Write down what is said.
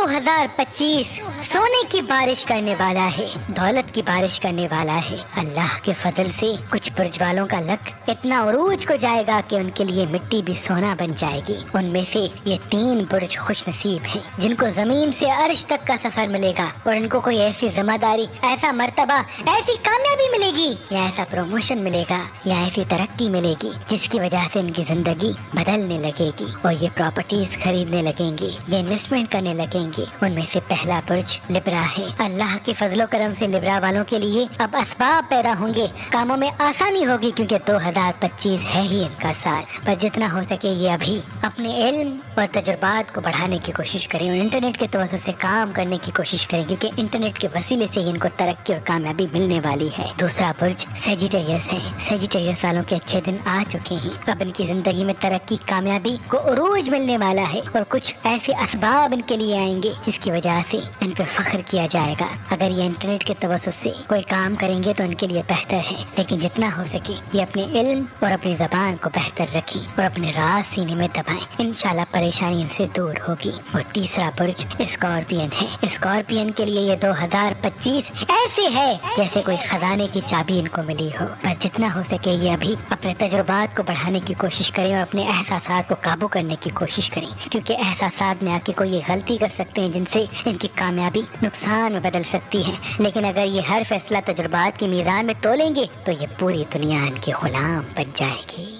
2025 सोने की बारिश करने वाला है, दौलत की बारिश करने वाला है। अल्लाह के फजल से कुछ बुर्ज वालों का लक इतना उरूज को जाएगा कि उनके लिए मिट्टी भी सोना बन जाएगी। उनमें से ये 3 बुर्ज खुश नसीब हैं जिनको जमीन से अर्श तक का सफर मिलेगा और इनको कोई ऐसी जिम्मेदारी, ऐसा मर्तबा, ऐसी कामयाबी मिलेगी या ऐसा प्रमोशन मिलेगा या ऐसी तरक्की मिलेगी जिसकी वजह से इनकी जिंदगी बदलने लगेगी और ये प्रॉपर्टीज खरीदने लगेंगे, ये इन्वेस्टमेंट करने लगेंगे। उनमें से पहला बुर्ज लिब्रा है। अल्लाह के फजलो करम से लिब्रा वालों के लिए अब असबाब पैदा होंगे, कामों में आसानी होगी क्योंकि 2025 है ही इनका साल। पर जितना हो सके ये अभी अपने इल्म और तजुर्बात को बढ़ाने की कोशिश करें और इंटरनेट के तवज्जो से काम करने की कोशिश करें क्योंकि इंटरनेट के वसीले से ही इनको तरक्की और कामयाबी मिलने वाली है। दूसरा बुर्ज सेजिटेरियस है। सेजिटेरियस वालों के अच्छे दिन आ चुके हैं। अब इनकी जिंदगी में तरक्की, कामयाबी को उरूज मिलने वाला है और कुछ ऐसे असबाब इनके लिए आएंगे जिसकी वजह से इन पे फख्र किया जाएगा। अगर ये इंटरनेट के तवज्जो से कोई काम करेंगे तो इनके लिए बेहतर है, लेकिन जितना हो सके ये अपने इल्म और अपनी जबान को बेहतर रखें और अपने राज सीने में दबाएं। इंशाल्लाह परेशानी उनसे दूर होगी। और तीसरा बुर्ज स्कॉर्पियन है। स्कॉर्पियन के लिए ये 2025 ऐसे है जैसे कोई खजाने की चाबी इनको मिली हो। पर जितना हो सके ये अभी अपने तजुर्बात को बढ़ाने की कोशिश करें और अपने एहसासात को काबू करने की कोशिश करें क्योंकि एहसासात में आके कोई ये गलती कर सकते हैं जिनसे इनकी कामयाबी नुकसान में बदल सकती है। लेकिन अगर ये हर फैसला तजुर्बात की मीज़ान में तोलेंगे तो ये पूरी दुनिया इनकी गुलाम बन जाएगी।